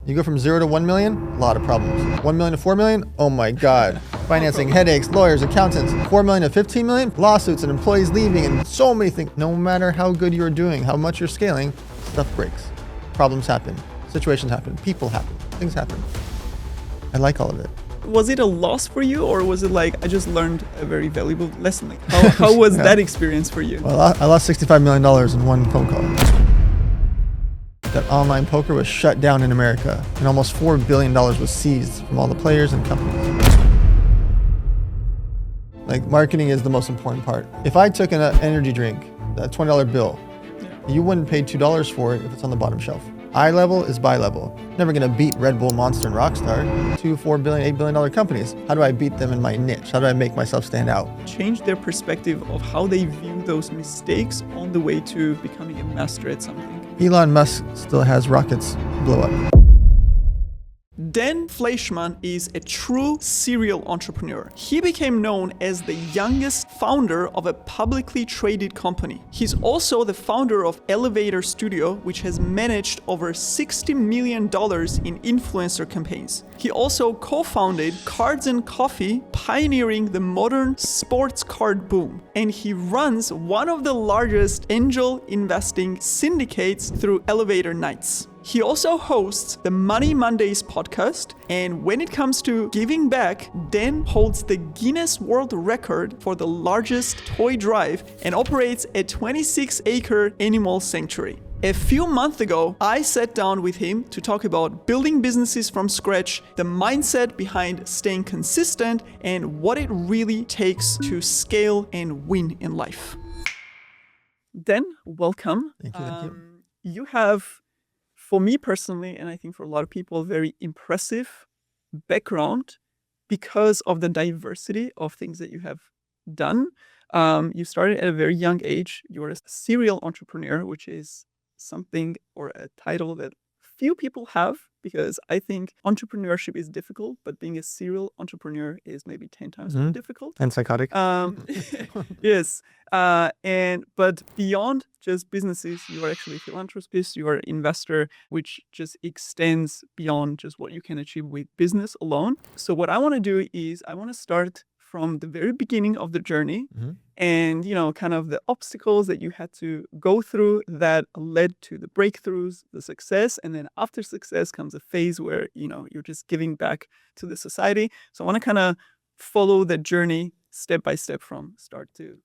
You go from 0 to 1 million, a lot of problems. 1 million to 4 million, oh my God. Financing, headaches, lawyers, accountants. 4 million to 15 million, lawsuits and employees leaving and so many things. No matter how good you're doing, how much you're scaling, stuff breaks. Problems happen, situations happen, people happen, things happen. I like all of it. Was it a loss for you, or was it like, I just learned a very valuable lesson? Like, how was that experience for you? Well, I lost $65 million in one phone call. That online poker was shut down in America, and almost $4 billion was seized from all the players and companies. Like, marketing is the most important part. If I took an energy drink, a $20 bill, you wouldn't pay $2 for it if it's on the bottom shelf. Eye level is buy level. Never gonna beat Red Bull, Monster, and Rockstar. $2, $4 billion, $8 billion companies. How do I beat them in my niche? How do I make myself stand out? Change their perspective of how they view those mistakes on the way to becoming a master at something. Elon Musk still has rockets blow up. Dan Fleyshman is a true serial entrepreneur. He became known as the youngest founder of a publicly traded company. He's also the founder of Elevator Studio, which has managed over $60 million in influencer campaigns. He also co-founded Cards and Coffee, pioneering the modern sports card boom. And he runs one of the largest angel investing syndicates through Elevator Nights. He also hosts the Money Mondays podcast, and when it comes to giving back, Dan holds the Guinness World Record for the largest toy drive and operates a 26-acre animal sanctuary. A few months ago, I sat down with him to talk about building businesses from scratch, the mindset behind staying consistent, and what it really takes to scale and win in life. Dan, welcome. Thank you. You have, for me personally, and I think for a lot of people, very impressive background because of the diversity of things that you have done. You started at a very young age. You were a serial entrepreneur, which is something or a title that few people have, because I think entrepreneurship is difficult, but being a serial entrepreneur is maybe 10 times more difficult. And psychotic. Yes. But beyond just businesses, you are actually a philanthropist, you are an investor, which just extends beyond just what you can achieve with business alone. So what I want to do is I want to start from the very beginning of the journey and, kind of the obstacles that you had to go through that led to the breakthroughs, the success. And then after success comes a phase where, you're just giving back to the society. So I want to kind of follow the journey step by step from start to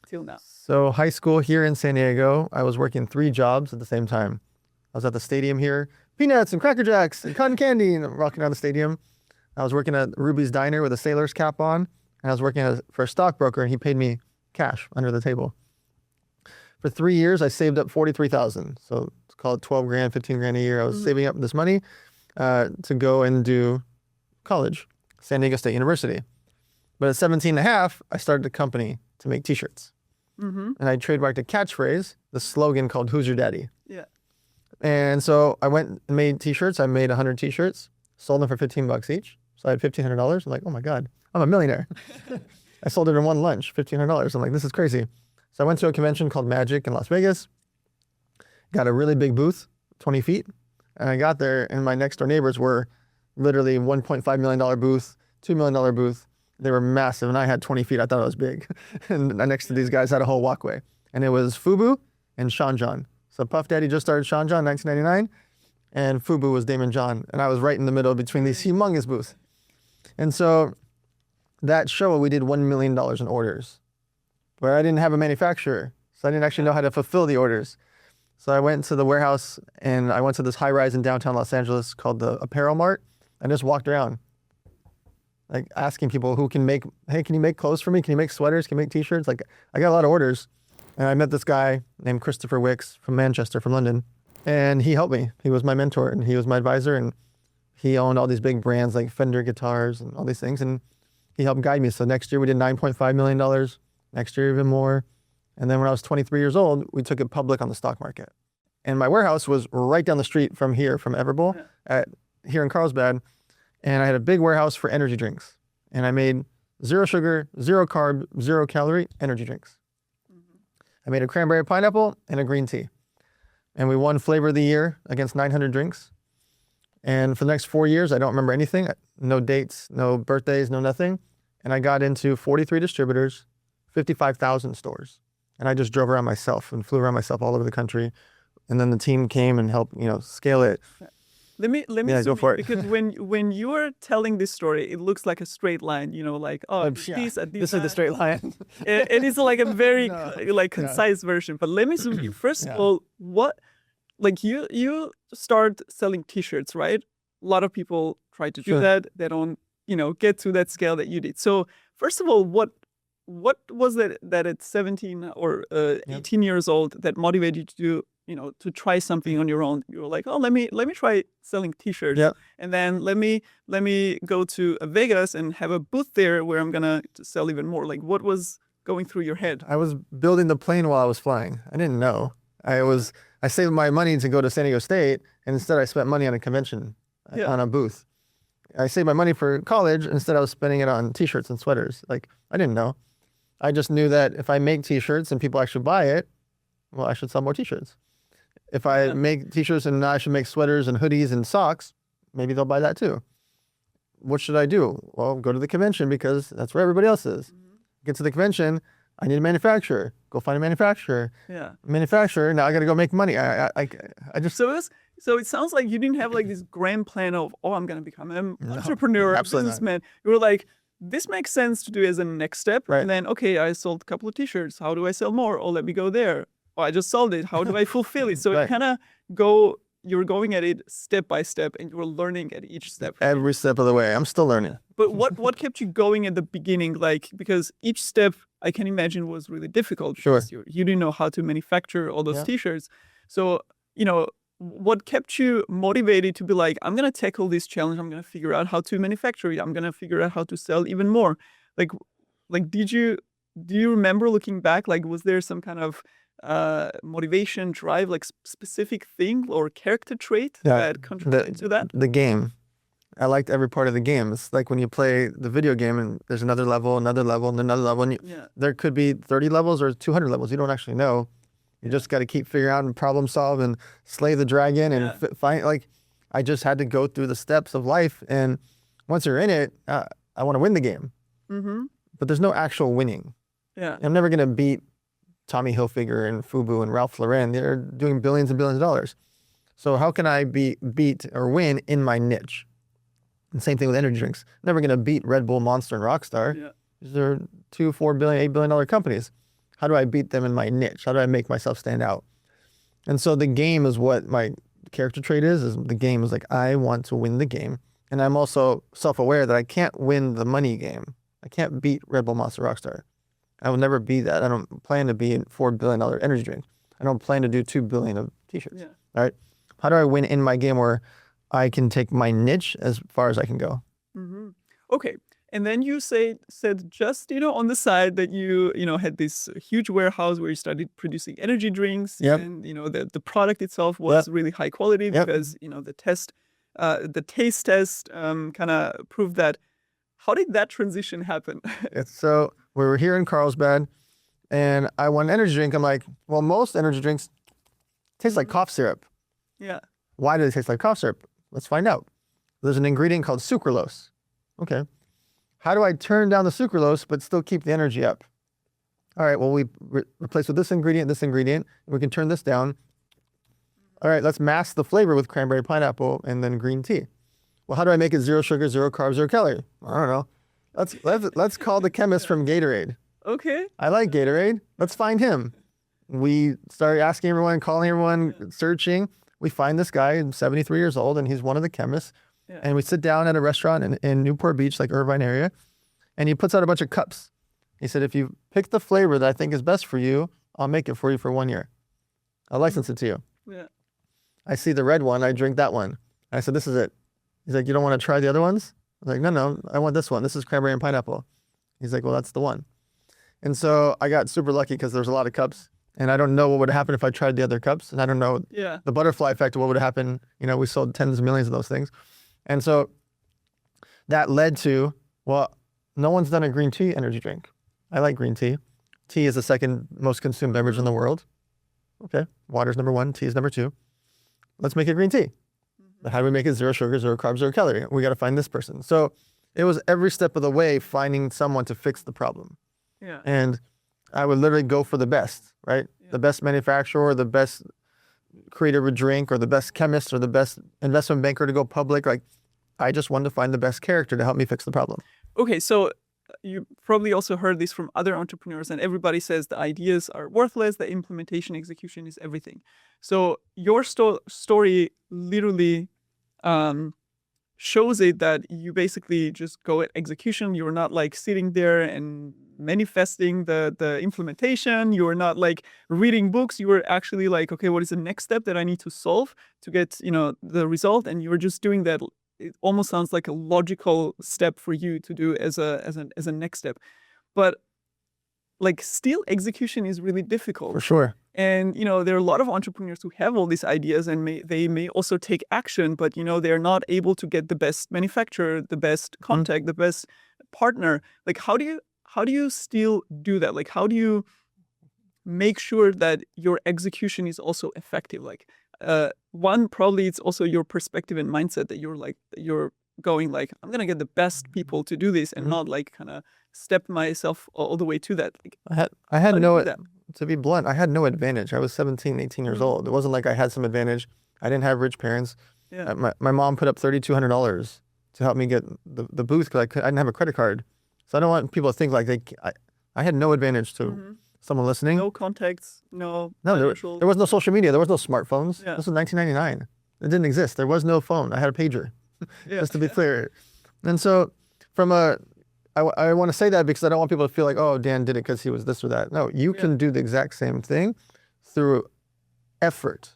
till now. So high school here in San Diego, I was working 3 jobs at the same time. I was at the stadium here, peanuts and Cracker Jacks and cotton candy, and rocking around the stadium. I was working at Ruby's Diner with a sailor's cap on, and I was working for a stockbroker, and he paid me cash under the table. For 3 years, I saved up $43,000. So it's called 12 grand, 15 grand a year. I was saving up this money to go and do college, San Diego State University. But at 17 and a half, I started a company to make t-shirts. And I trademarked a catchphrase, the slogan called "Who's Your Daddy?" Yeah. And so I went and made t-shirts. I made 100 t-shirts, sold them for $15 each. So I had $1,500. I'm like, oh my God, I'm a millionaire. I sold it in one lunch, $1,500. I'm like, this is crazy. So I went to a convention called Magic in Las Vegas, got a really big booth, 20 feet. And I got there, and my next door neighbors were literally $1.5 million booth, $2 million booth. They were massive, and I had 20 feet. I thought it was big. And next to these guys had a whole walkway. And it was Fubu and Sean John. So Puff Daddy just started Sean John in 1999, and Fubu was Damon John. And I was right in the middle between these humongous booths. And so that show, we did $1 million in orders. But I didn't have a manufacturer, so I didn't actually know how to fulfill the orders. So I went to the warehouse, and I went to this high-rise in downtown Los Angeles called the Apparel Mart, and just walked around, like asking people who can make, hey, can you make clothes for me? Can you make sweaters? Can you make t-shirts? Like, I got a lot of orders. And I met this guy named Christopher Wicks from Manchester, from London, and he helped me. He was my mentor, and he was my advisor, and he owned all these big brands like Fender guitars and all these things, and he helped guide me. So next year we did $9.5 million, next year even more. And then when I was 23 years old, we took it public on the stock market. And my warehouse was right down the street from here, from Everbull, here in Carlsbad. And I had a big warehouse for energy drinks. And I made 0 sugar, 0 carb, 0 calorie energy drinks. I made a cranberry pineapple and a green tea. And we won flavor of the year against 900 drinks. And for the next 4 years, I don't remember anything. No dates, no birthdays, no nothing. And I got into 43 distributors, 55,000 stores. And I just drove around myself and flew around myself all over the country. And then the team came and helped, scale it. Let me Yeah, go for it. because when you are telling this story, it looks like a straight line, like, this This is the straight line. It is like a very No. concise version. But let me zoom in. First of all, you start selling T-shirts, right? A lot of people try to do that. They don't, get to that scale that you did. So first of all, what was that at 17 or 18 years old that motivated you to do, to try something on your own? You were like, oh, let me try selling T-shirts, and then let me go to Vegas and have a booth there where I'm gonna sell even more. Like, what was going through your head? I was building the plane while I was flying. I didn't know. I saved my money to go to San Diego State, and instead I spent money on a convention, on a booth. I saved my money for college. Instead, I was spending it on T-shirts and sweaters. Like, I didn't know. I just knew that if I make T-shirts and people actually buy it, well, I should sell more T-shirts. If I make T-shirts and now I should make sweaters and hoodies and socks, maybe they'll buy that too. What should I do? Well, go to the convention because that's where everybody else is. Get to the convention, I need a manufacturer. Go find a manufacturer. Manufacturer, now I got to go make money. I just... So it sounds like you didn't have like this grand plan of, I'm going to become an entrepreneur, businessman. You were like, this makes sense to do as a next step. Right. And then, okay, I sold a couple of T-shirts. How do I sell more? Oh, let me go there. Oh, I just sold it. How do I fulfill it? So it kind of you're going at it step by step and you were learning at each step. Every step of the way. I'm still learning. But what kept you going at the beginning? Like, because each step I can imagine was really difficult. Sure. You didn't know how to manufacture all those T-shirts. So, what kept you motivated to be like, I'm going to tackle this challenge. I'm going to figure out how to manufacture it. I'm going to figure out how to sell even more. Like, do you remember looking back? Like, was there some kind of motivation, drive, like specific thing or character trait that contributed to that? The game. I liked every part of the game. It's like when you play the video game and there's another level, and another level. And there could be 30 levels or 200 levels. You don't actually know. You just got to keep figuring out and problem solve and slay the dragon and find. Like, I just had to go through the steps of life. And once you're in it, I want to win the game. But there's no actual winning. I'm never going to beat Tommy Hilfiger and Fubu and Ralph Lauren. They're doing billions and billions of dollars. So how can I beat or win in my niche? And same thing with energy drinks. Never going to beat Red Bull, Monster, and Rockstar. These are $2, $4 billion, $8 billion companies. How do I beat them in my niche? How do I make myself stand out? And so the game is what my character trait is the game is like, I want to win the game. And I'm also self-aware that I can't win the money game. I can't beat Red Bull, Monster, Rockstar. I will never be that. I don't plan to be a $4 billion energy drink. I don't plan to do $2 billion of T-shirts. All right. How do I win in my game where I can take my niche as far as I can go? Okay. And then you said just, on the side that you had this huge warehouse where you started producing energy drinks. And, the product itself was really high quality because, the taste test kind of proved that. How did that transition happen? So we were here in Carlsbad and I want an energy drink. I'm like, well, most energy drinks taste like cough syrup. Why do they taste like cough syrup? Let's find out. There's an ingredient called sucralose. Okay. How do I turn down the sucralose but still keep the energy up? All right, well, we replace with this ingredient, and we can turn this down. All right, let's mask the flavor with cranberry, pineapple, and then green tea. Well, how do I make it 0 sugar, 0 carbs, 0 calorie? I don't know. Let's call the chemist from Gatorade. Okay. I like Gatorade. Let's find him. We started asking everyone, calling everyone, searching. We find this guy, 73 years old, and he's one of the chemists. And we sit down at a restaurant in Newport Beach, like Irvine area, and he puts out a bunch of cups. He said, if you pick the flavor that I think is best for you, I'll make it for you for 1 year. I'll license it to you. I see the red one, I drink that one. I said, this is it. He's like, you don't want to try the other ones? I was like, no, I want this one. This is cranberry and pineapple. He's like, well, that's the one. And so I got super lucky because there's a lot of cups. And I don't know what would happen if I tried the other cups. And I don't know the butterfly effect of what would happen. We sold tens of millions of those things. And so that led to, well, no one's done a green tea energy drink. I like green tea. Tea is the second most consumed beverage in the world. Okay, water's number 1, tea is number 2. Let's make it green tea. How do we make it 0 sugar, 0 carbs, 0 calorie? We got to find this person. So it was every step of the way finding someone to fix the problem. Yeah. And I would literally go for the best, right? Yeah. The best manufacturer, the best creator of a drink, or the best chemist, or the best investment banker to go public. Like, I just wanted to find the best character to help me fix the problem. Okay, so you probably also heard this from other entrepreneurs, and everybody says the ideas are worthless, the implementation, execution is everything. So your story literally shows it that you basically just go at execution. You're not like sitting there and manifesting the implementation. You're not like reading books. You were actually like, okay, what is the next step that I need to solve to get, the result? And you were just doing that. It almost sounds like a logical step for you to do as a next step. But like still execution is really difficult. For sure. And, there are a lot of entrepreneurs who have all these ideas and they may also take action, but, they're not able to get the best manufacturer, the best contact, the best partner. Like, how do you still do that? Like, how do you make sure that your execution is also effective? Like, one, probably it's also your perspective and mindset that you're going like, I'm going to get the best people to do this and not like kind of step myself all the way to that. Like, I had no, to be blunt, I had no advantage. I was 17, 18 years old. It wasn't like I had some advantage. I didn't have rich parents. Yeah. My mom put up $3,200 to help me get the booth because I didn't have a credit card. So I don't want people to think like I had no advantage to someone listening. No contacts, no. There was no social media. There was no smartphones. Yeah. This was 1999. It didn't exist. There was no phone. I had a pager, just to be clear. And so I want to say that because I don't want people to feel like, oh, Dan did it because he was this or that. No, you can do the exact same thing through effort.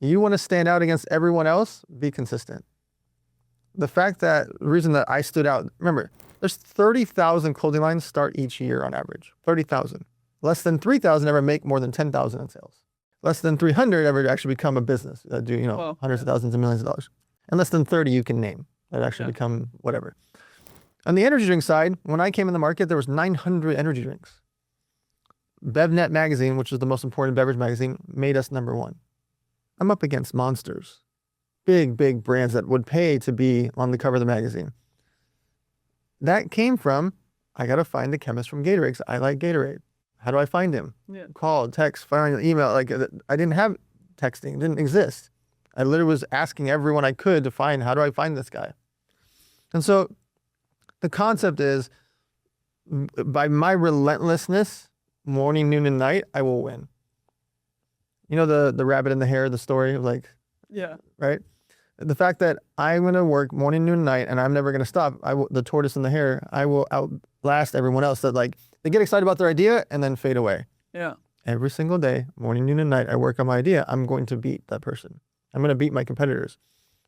You want to stand out against everyone else, be consistent. The reason that I stood out, remember, there's 30,000 clothing lines start each year on average, 30,000. Less than 3,000 ever make more than 10,000 in sales. Less than 300 ever actually become a business that do, hundreds of thousands and millions of dollars. And less than 30 you can name that actually become whatever. On the energy drink side, when I came in the market, there was 900 energy drinks. BevNet magazine, which is the most important beverage magazine, made us number 1. I'm up against monsters, big brands that would pay to be on the cover of the magazine. That came from, I got to find the chemist from Gatorade 'cause I like Gatorade. How do I find him? Yeah. Call, text, find email. Like, I didn't have texting. It didn't exist. I literally was asking everyone I could to find, how do I find this guy? And so the concept is, by my relentlessness, morning, noon, and night, I will win. The rabbit and the hare, the story of like, right? The fact that I'm going to work morning, noon, and night, and I'm never going to stop. The tortoise and the hare, I will outlast everyone else that like, they get excited about their idea and then fade away. Yeah. Every single day, morning, noon, and night, I work on my idea. I'm going to beat that person. I'm going to beat my competitors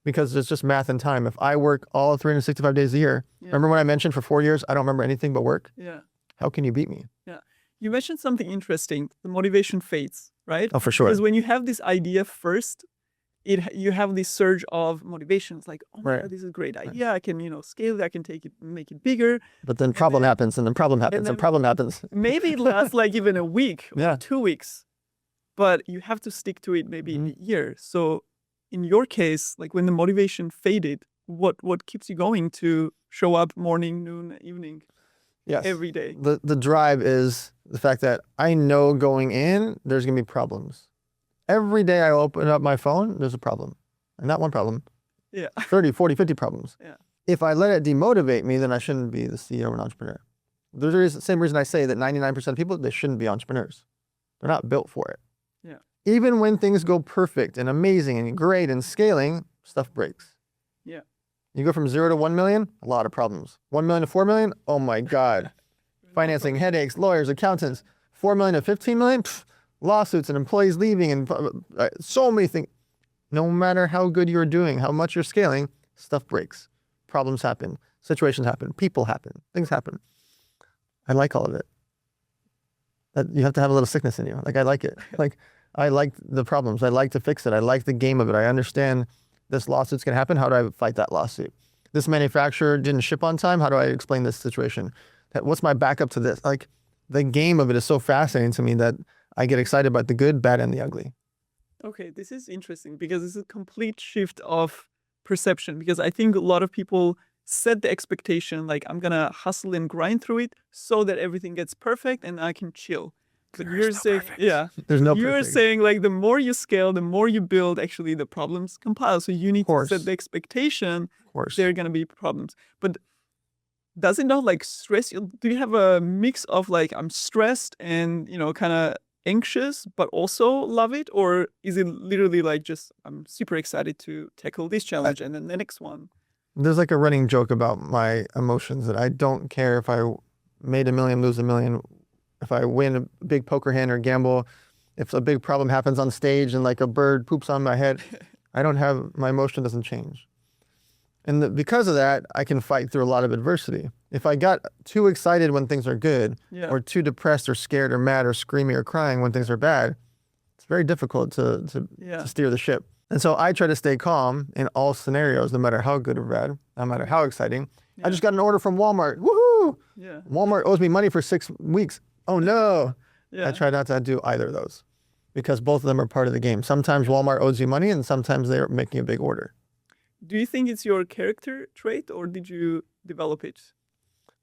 because it's just math and time. If I work all 365 days a year, remember when I mentioned for 4 years, I don't remember anything but work? Yeah. How can you beat me? Yeah. You mentioned something interesting. The motivation fades, right? Oh, for sure. Because when you have this idea first, you have this surge of motivation. It's like, oh my God, this is a great idea. I can, scale it. I can make it bigger. But then problem happens, and then problem happens, and problem happens. Maybe it lasts like even a week, or 2 weeks, but you have to stick to it maybe a year. So in your case, like when the motivation faded, what keeps you going to show up morning, noon, evening, every day? The drive is the fact that I know going in, there's going to be problems. Every day I open up my phone, there's a problem. And not one problem. 30, 40, 50 problems. Yeah. If I let it demotivate me, then I shouldn't be the CEO or an entrepreneur. There's the same reason I say that 99% of people, they shouldn't be entrepreneurs. They're not built for it. Yeah. Even when things go perfect and amazing and great and scaling, stuff breaks. Yeah. You go from 0 to 1 million, a lot of problems. 1 million to 4 million, oh my God. Financing, headaches, lawyers, accountants. 4 million to 15 million, lawsuits and employees leaving and so many things. No matter how good you're doing, how much you're scaling, stuff breaks. Problems happen. Situations happen. People happen. Things happen. I like all of it. You have to have a little sickness in you. Like, I like it. Like, I like the problems. I like to fix it. I like the game of it. I understand this lawsuit's going to happen. How do I fight that lawsuit? This manufacturer didn't ship on time. How do I explain this situation? What's my backup to this? Like, the game of it is so fascinating to me that I get excited about the good, bad, and the ugly. Okay, this is interesting because it's a complete shift of perception. Because I think a lot of people set the expectation like I'm gonna hustle and grind through it so that everything gets perfect and I can chill. But you're saying, yeah, There's no you're perfect. saying like the more you scale, the more you build, actually the problems compile. So you need to set the expectation Of course. there are gonna be problems. But does it not like stress you? Do you have a mix of like I'm stressed and kind of anxious but also love it, or is it literally like just I'm super excited to tackle this challenge and then the next one? There's like a running joke about my emotions that I don't care if I made $1 million, lose $1 million, if I win a big poker hand or gamble, if a big problem happens on stage and like a bird poops on my head, my emotion doesn't change. And because of that, I can fight through a lot of adversity. If I got too excited when things are good, or too depressed or scared or mad or screaming or crying when things are bad, it's very difficult to steer the ship. And so I try to stay calm in all scenarios, no matter how good or bad, no matter how exciting. I just got an order from Walmart. Woohoo! Yeah. Walmart owes me money for 6 weeks. Oh no. I try not to do either of those because both of them are part of the game. Sometimes Walmart owes you money and sometimes they're making a big order. Do you think it's your character trait or did you develop it?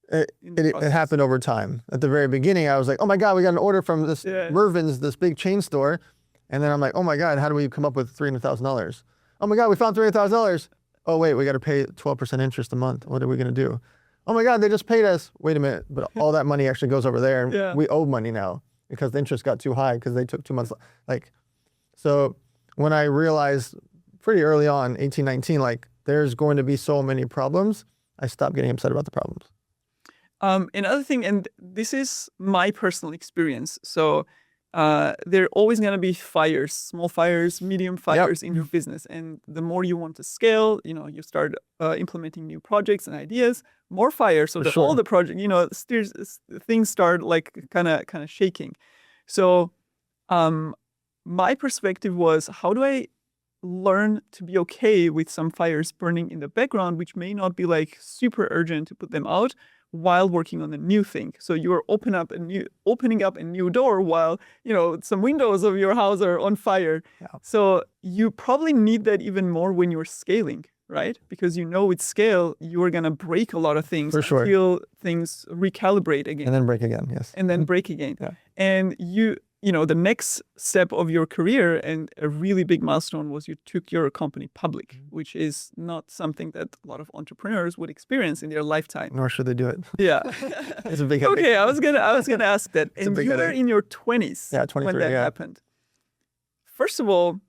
It happened over time. At the very beginning, I was like, oh my God, we got an order from this Mervyn's, this big chain store. And then I'm like, oh my God, how do we come up with $300,000? Oh my God, we found $300,000. Oh wait, we got to pay 12% interest a month. What are we going to do? Oh my God, they just paid us. Wait a minute, but all that money actually goes over there. And we owe money now because the interest got too high because they took 2 months. So when I realized pretty early on, 18, 19, like there's going to be so many problems, I stopped getting upset about the problems. Another thing, and this is my personal experience. So there are always going to be fires, small fires, medium fires in your business. And the more you want to scale, you start implementing new projects and ideas, more fires. So all the project, things start like kind of shaking. So my perspective was, how do I learn to be okay with some fires burning in the background, which may not be like super urgent to put them out while working on a new thing. So you're opening up a new door while, some windows of your house are on fire. Yeah. So you probably need that even more when you're scaling, right? Because with scale, you're going to break a lot of things until things recalibrate again. And then break again, yes. And then break again. Yeah. And the next step of your career and a really big milestone was you took your company public, which is not something that a lot of entrepreneurs would experience in their lifetime. Nor should they do it. Yeah. It's a big headache. Okay, I was gonna ask that. And you were in your 20s 23, when that happened. First of all,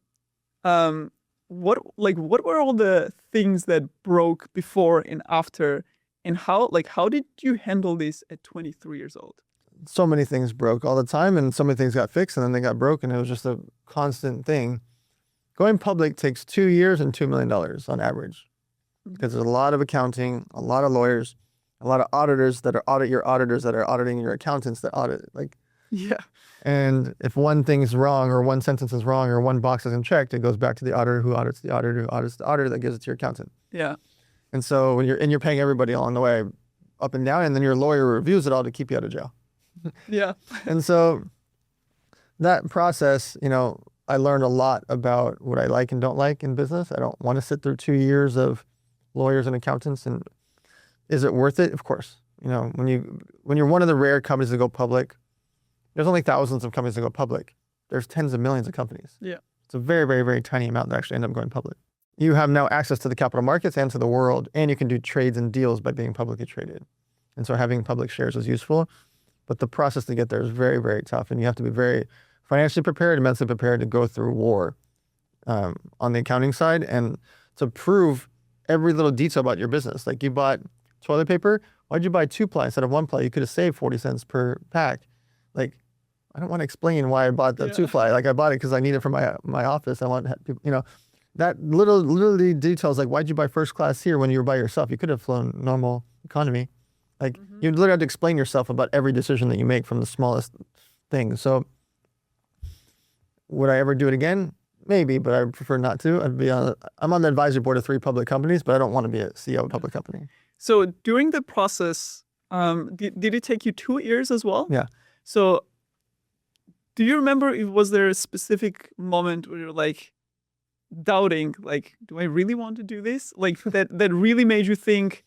what were all the things that broke before and after, and how did you handle this at 23 years old? So many things broke all the time and so many things got fixed and then they got broken. It was just a constant thing. Going public takes 2 years and $2 million on average because there's a lot of accounting, a lot of lawyers, a lot of auditors that are auditors that are auditing your accountants that audit. And if one thing is wrong or one sentence is wrong or one box isn't checked, it goes back to the auditor who audits the auditor who audits the auditor that gives it to your accountant. Yeah. And so when you're paying everybody along the way up and down, and then your lawyer reviews it all to keep you out of jail. Yeah. And so that process, I learned a lot about what I like and don't like in business. I don't want to sit through 2 years of lawyers and accountants. And is it worth it? Of course. When you're one of the rare companies that go public, there's only thousands of companies that go public. There's tens of millions of companies. Yeah. It's a very, very, very tiny amount that actually end up going public. You have now access to the capital markets and to the world, and you can do trades and deals by being publicly traded. And so having public shares is useful. But the process to get there is very, very tough. And you have to be very financially prepared and mentally prepared to go through war on the accounting side and to prove every little detail about your business. Like you bought toilet paper. Why'd you buy 2-ply instead of 1-ply? You could have saved 40 cents per pack. I don't want to explain why I bought the 2-ply. I bought it because I need it for my office. I want people, that literally details like, why'd you buy first class here when you were by yourself? You could have flown normal economy. You literally have to explain yourself about every decision that you make from the smallest thing. So would I ever do it again? Maybe, but I prefer not to. I'm on the advisory board of 3 public companies, but I don't want to be a CEO of a public company. So during the process, did it take you 2 years as well? Yeah. So Do you remember was there a specific moment where you're like doubting, like, do I really want to do this? Like that really made you think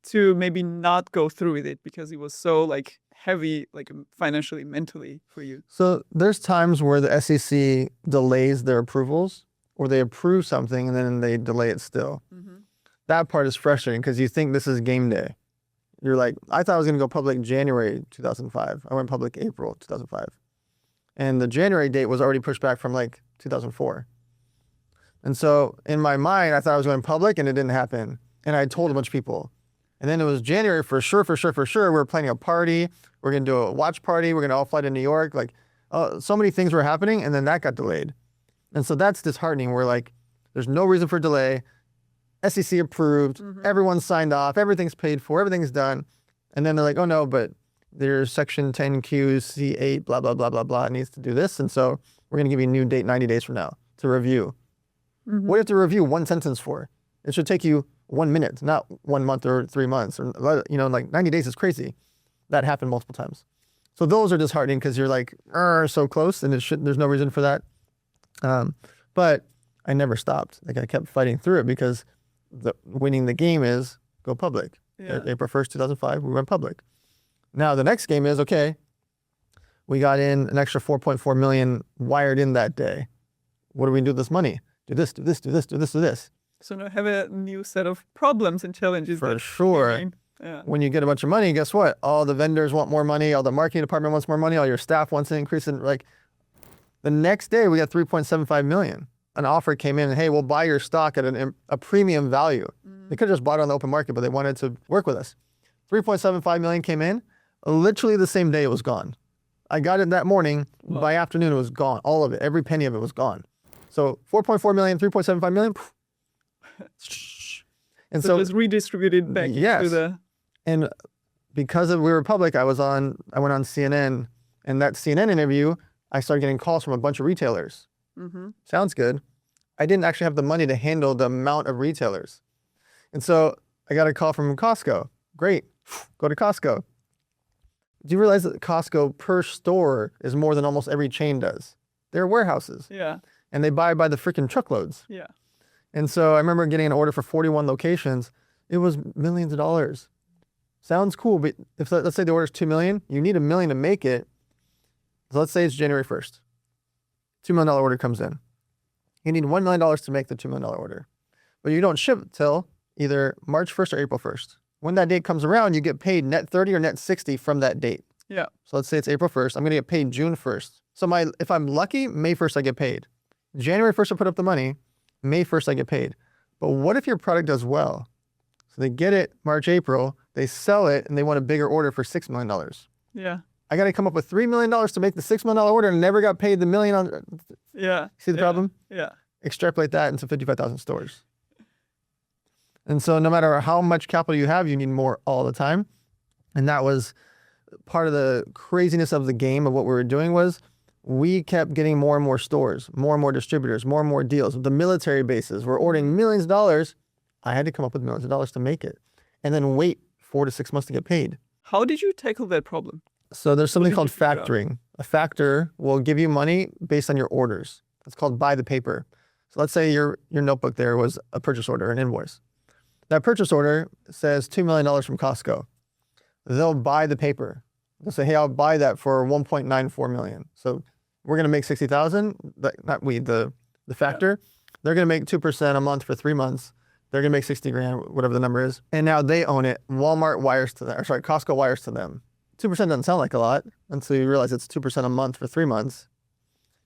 to maybe not go through with it because it was so like heavy, like financially, mentally for you? So there's times where the SEC delays their approvals or they approve something and then they delay it still. That part is frustrating because you think this is game day. You're like, I thought I was going to go public January 2005. I went public April 2005. And the January date was already pushed back from like 2004. And so in my mind, I thought I was going public and it didn't happen. And I told a bunch of people. And then it was January for sure. We were planning a party. We're going to do a watch party. We're going to all fly to New York. Like, so many things were happening and then that got delayed. And so that's disheartening. We're like, there's no reason for delay. SEC approved, everyone signed off, everything's paid for, everything's done. And then they're like, oh no, but there's section 10Q, C8, blah, blah, blah, blah, blah, it needs to do this. And so we're going to give you a new date 90 days from now to review. What do you have to review one sentence for? It should take you 1 minute, not 1 month or 3 months. Or, you know, like 90 days is crazy. That happened multiple times. So those are disheartening because you're like, so close and there's no reason for that. But I never stopped. Like I kept fighting through it because winning the game is go public. April 1st, 2005, we went public. Now the next game is, okay, we got in an extra 4.4 million wired in that day. What do we do with this money? Do this, do this, do this, do this, do this. So now have a new set of problems and challenges. For sure. Yeah. When you get a bunch of money, guess what? All the vendors want more money. All the marketing department wants more money. All your staff wants an increase in, like, the next day we got 3.75 million. An offer came in, hey, we'll buy your stock at a premium value. They could have just bought it on the open market, but they wanted to work with us. 3.75 million came in. Literally the same day it was gone. I got it that morning. Whoa. By afternoon it was gone. All of it, every penny of it was gone. So 4.4 million, 3.75 million. And so it was redistributed back to the... And because we were public, I went on CNN, and that CNN interview, I started getting calls from a bunch of retailers. Sounds good. I didn't actually have the money to handle the amount of retailers. And so I got a call from Costco. Great, go to Costco. Do you realize that Costco per store is more than almost every chain does? They're warehouses. Yeah. And they buy by the freaking truckloads. Yeah. And so I remember getting an order for 41 locations. It was millions of dollars. Sounds cool, but if let's say the order's 2 million, you need $1 million to make it. So let's say it's January 1st. $2 million order comes in. You need $1 million to make the $2 million order. But you don't ship till either March 1st or April 1st. When that date comes around, you get paid net 30 or net 60 from that date. Yeah. So let's say it's April 1st. I'm going to get paid June 1st. So if I'm lucky, May 1st I get paid. January 1st I put up the money. May 1st I get paid. But what if your product does well? So they get it March, April, they sell it, and they want a bigger order for $6 million. Yeah. I got to come up with $3 million to make the $6 million order and never got paid the $1 million on. Yeah. See the problem? Yeah. Extrapolate that into 55,000 stores. And so no matter how much capital you have, you need more all the time. And that was part of the craziness of the game of what we were doing was we kept getting more and more stores, more and more distributors, more and more deals. The military bases were ordering millions of dollars. I had to come up with millions of dollars to make it and then wait 4 to 6 months to get paid. How did you tackle that problem? So there's something called factoring. A factor will give you money based on your orders. It's called buy the paper. So let's say your notebook there was a purchase order, an invoice. That purchase order says $2 million from Costco. They'll buy the paper. They'll say, hey, I'll buy that for 1.94 million. So we're going to make 60,000. Not we, the factor. Yeah. They're going to make 2% a month for 3 months. They're going to make 60 grand, whatever the number is. And now they own it. Walmart wires to them, Costco wires to them. 2% doesn't sound like a lot until you realize it's 2% a month for 3 months.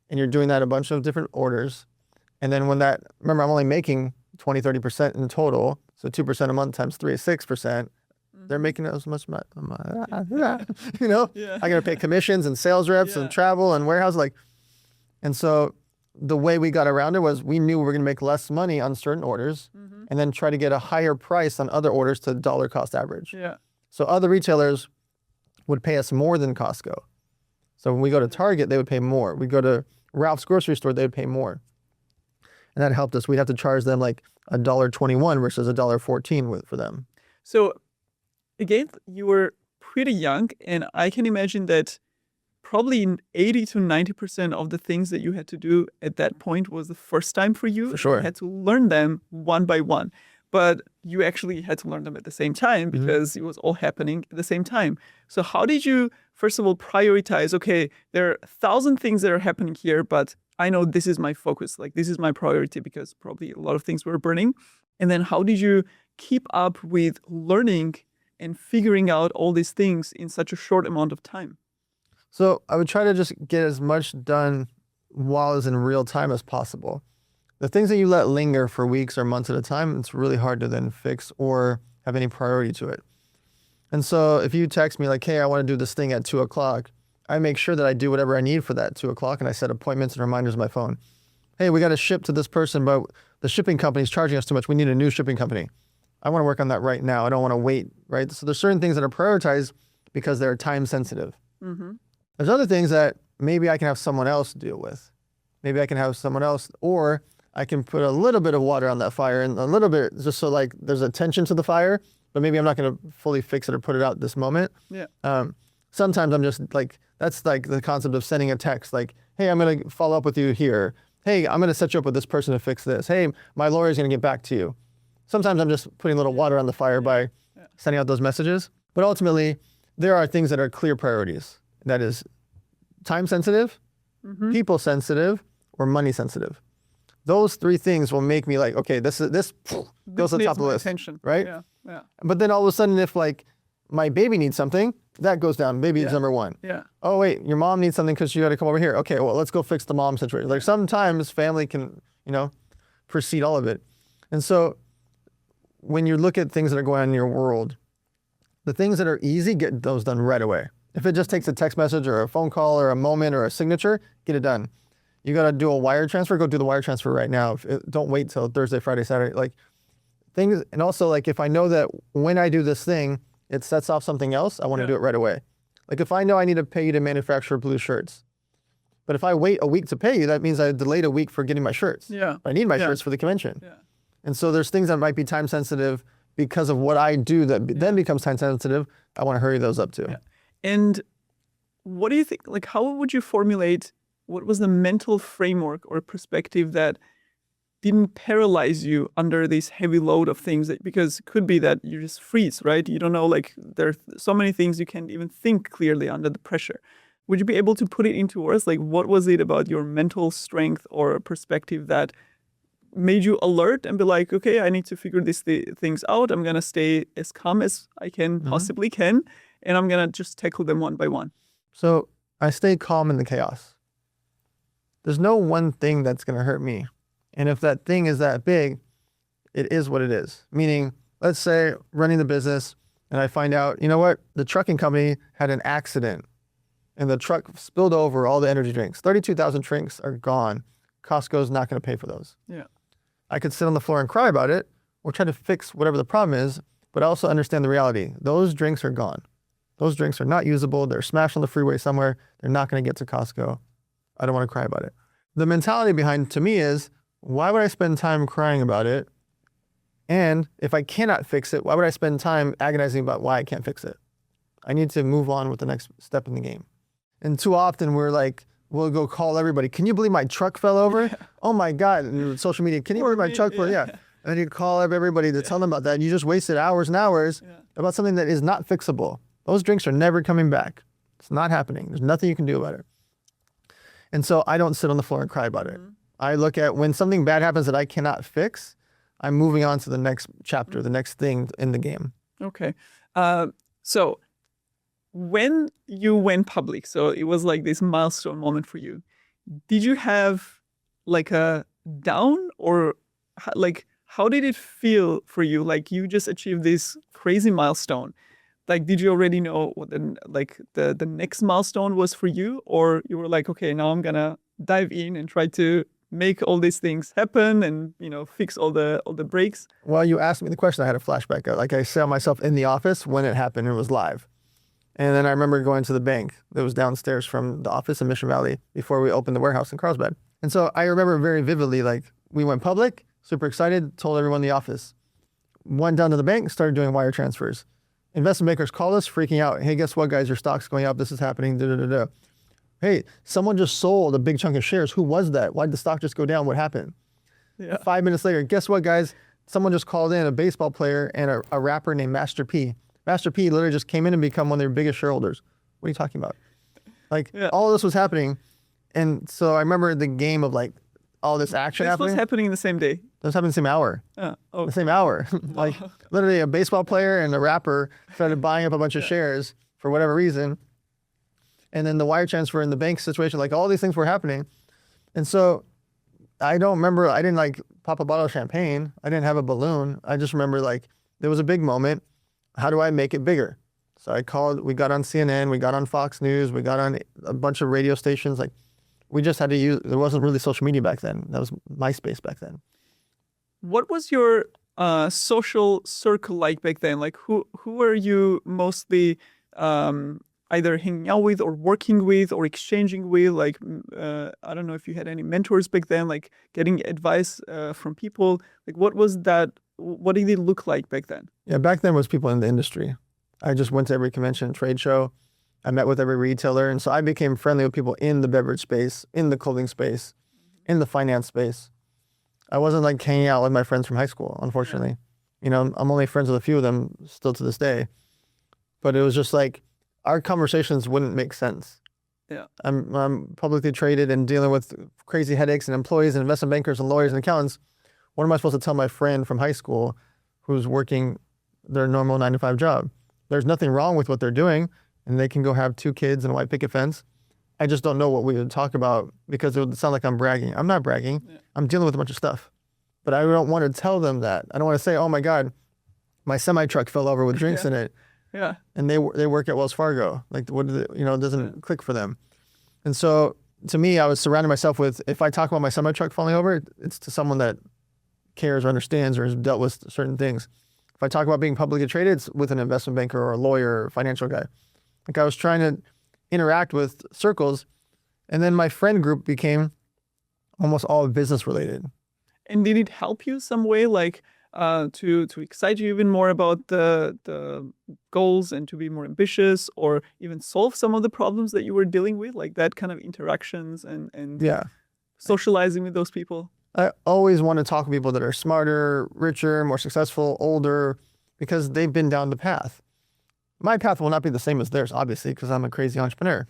And you're doing that a bunch of different orders. And then when that, remember, I'm only making 20, 30% in total. So 2% a month times 3 is 6%. They're making as much money, you know? Yeah. I got to pay commissions and sales reps and travel and warehouse. And so the way we got around it was we knew we were going to make less money on certain orders and then try to get a higher price on other orders to dollar cost average. Yeah. So other retailers would pay us more than Costco. So when we go to Target, they would pay more. We go to Ralph's grocery store, they would pay more. And that helped us. We'd have to charge them like $1.21 versus $1.14 for them. So again, you were pretty young, and I can imagine that probably 80 to 90% of the things that you had to do at that point was the first time for you. For sure. You had to learn them one by one. But you actually had to learn them at the same time because it was all happening at the same time. So how did you, first of all, prioritize, okay, there are 1,000 things that are happening here, but I know this is my focus, like this is my priority because probably a lot of things were burning. And then how did you keep up with learning and figuring out all these things in such a short amount of time? So I would try to just get as much done while it's in real time as possible. The things that you let linger for weeks or months at a time, it's really hard to then fix or have any priority to it. And so if you text me like, hey, I want to do this thing at 2 o'clock, I make sure that I do whatever I need for that 2 o'clock, and I set appointments and reminders on my phone. Hey, we got to ship to this person, but the shipping company is charging us too much. We need a new shipping company. I want to work on that right now. I don't want to wait, right? So there's certain things that are prioritized because they're time sensitive. There's other things that maybe I can have someone else deal with. Maybe I can have someone else, or I can put a little bit of water on that fire and a little bit just so like there's attention to the fire, but maybe I'm not going to fully fix it or put it out this moment. Sometimes I'm just like, that's like the concept of sending a text like, hey, I'm going to follow up with you here. Hey, I'm going to set you up with this person to fix this. Hey, my lawyer's going to get back to you. Sometimes I'm just putting a little water on the fire by sending out those messages. But ultimately, there are things that are clear priorities. That is time sensitive, people sensitive, or money sensitive. Those three things will make me like, okay, this goes to the top of the list, attention. right? Yeah. But then all of a sudden, if like my baby needs something, that goes down. Baby is number one. Oh wait, your mom needs something because you got to come over here. Okay, well let's go fix the mom situation. Like sometimes family can, precede all of it. And so when you look at things that are going on in your world, the things that are easy, get those done right away. If it just takes a text message or a phone call or a moment or a signature, get it done. You got to do a wire transfer, go do the wire transfer right now. Don't wait till Thursday, Friday, Saturday. Like things, and also like if I know that when I do this thing, it sets off something else, I want to do it right away. Like if I know I need to pay you to manufacture blue shirts, but if I wait a week to pay you, that means I delayed a week for getting my shirts. I need my shirts for the convention. And so there's things that might be time sensitive because of what I do that then becomes time sensitive. I want to hurry those up too. And what do you think, like how would you formulate, what was the mental framework or perspective that didn't paralyze you under this heavy load of things? Because it could be that you just freeze, right? You don't know, like there are so many things you can't even think clearly under the pressure. Would you be able to put it into words? Like what was it about your mental strength or perspective that made you alert and be like, okay, I need to figure these things out. I'm going to stay as calm as I can possibly can. And I'm going to just tackle them one by one. So I stay calm in the chaos. There's no one thing that's going to hurt me. And if that thing is that big, it is what it is. Meaning, let's say running the business and I find out, you know what? The trucking company had an accident and the truck spilled over all the energy drinks. 32,000 drinks are gone. Costco's not going to pay for those. I could sit on the floor and cry about it or try to fix whatever the problem is, but I also understand the reality. Those drinks are gone. Those drinks are not usable. They're smashed on the freeway somewhere. They're not going to get to Costco. I don't want to cry about it. The mentality behind to me is, why would I spend time crying about it? And if I cannot fix it, why would I spend time agonizing about why I can't fix it? I need to move on with the next step in the game. And too often we'll go call everybody. Can you believe my truck fell over? Oh my God. And social media, can you believe my truck fell? And then you call up everybody to tell them about that. And you just wasted hours and hours about something that is not fixable. Those drinks are never coming back. It's not happening. There's nothing you can do about it. And so I don't sit on the floor and cry about it. I look at when something bad happens that I cannot fix, I'm moving on to the next chapter, the next thing in the game. Okay. So when you went public, so it was like this milestone moment for you, did you have like a down or like how did it feel for you? Like you just achieved this crazy milestone. Like, did you already know what the next milestone was for you? Or you were like, okay, now I'm going to dive in and try to make all these things happen and, fix all the breaks? Well, you asked me the question, I had a flashback. Like I saw myself in the office when it happened and it was live. And then I remember going to the bank that was downstairs from the office in Mission Valley before we opened the warehouse in Carlsbad. And so I remember very vividly, like we went public, super excited, told everyone in the office. Went down to the bank, started doing wire transfers. Investment bankers called us freaking out. Hey, guess what, guys? Your stock's going up. This is happening. Hey, someone just sold a big chunk of shares. Who was that? Why did the stock just go down? What happened? Yeah. 5 minutes later, guess what, guys? Someone just called in, a baseball player and a rapper named Master P. Master P literally just came in and become one of their biggest shareholders. What are you talking about? Like, all this was happening. And so I remember the game of like all this action This was happening. happening in the same day. This happened the same hour. Oh, The same hour. Like literally a baseball player and a rapper started buying up a bunch of shares for whatever reason. And then the wire transfer in the bank situation, like all these things were happening. And so I don't remember, I didn't like pop a bottle of champagne. I didn't have a balloon. I just remember like there was a big moment. How do I make it bigger? So I called, we got on CNN, we got on Fox News, we got on a bunch of radio stations. Like we just had to use, there wasn't really social media back then. That was MySpace back then. what was your social circle like back then? Like who were you mostly either hanging out with or working with or exchanging with? Like I don't know if you had any mentors back then, like getting advice from people. Like what was that? What did it look like back then? Yeah, back then was people in the industry. I just went to every convention and trade show. I met with every retailer. And so I became friendly with people in the beverage space, in the clothing space, in the finance space. I wasn't like hanging out with my friends from high school, unfortunately. Yeah. You know, I'm only friends with a few of them still to this day. But it was just like our conversations wouldn't make sense. Yeah. I'm publicly traded and dealing with crazy headaches and employees and investment bankers and lawyers and accountants. What am I supposed to tell my friend from high school who's working their normal 9-to-5 job? There's nothing wrong with what they're doing, and they can go have 2 kids and a white picket fence. I just don't know what we would talk about because it would sound like I'm bragging. I'm not bragging. Yeah. I'm dealing with a bunch of stuff. But I don't want to tell them that. I don't want to say, oh my God, my semi-truck fell over with drinks in it. Yeah. And they work at Wells Fargo. Like, what did it, it doesn't click for them. And so to me, I was surrounding myself with, if I talk about my semi-truck falling over, it's to someone that cares or understands or has dealt with certain things. If I talk about being publicly traded, it's with an investment banker or a lawyer or a financial guy. Like I was trying to interact with circles, and then my friend group became almost all business related. And did it help you some way, like to excite you even more about the goals and to be more ambitious, or even solve some of the problems that you were dealing with, like that kind of interactions and yeah, socializing with those people? I always want to talk to people that are smarter, richer, more successful, older, because they've been down the path. My path will not be the same as theirs, obviously, because I'm a crazy entrepreneur.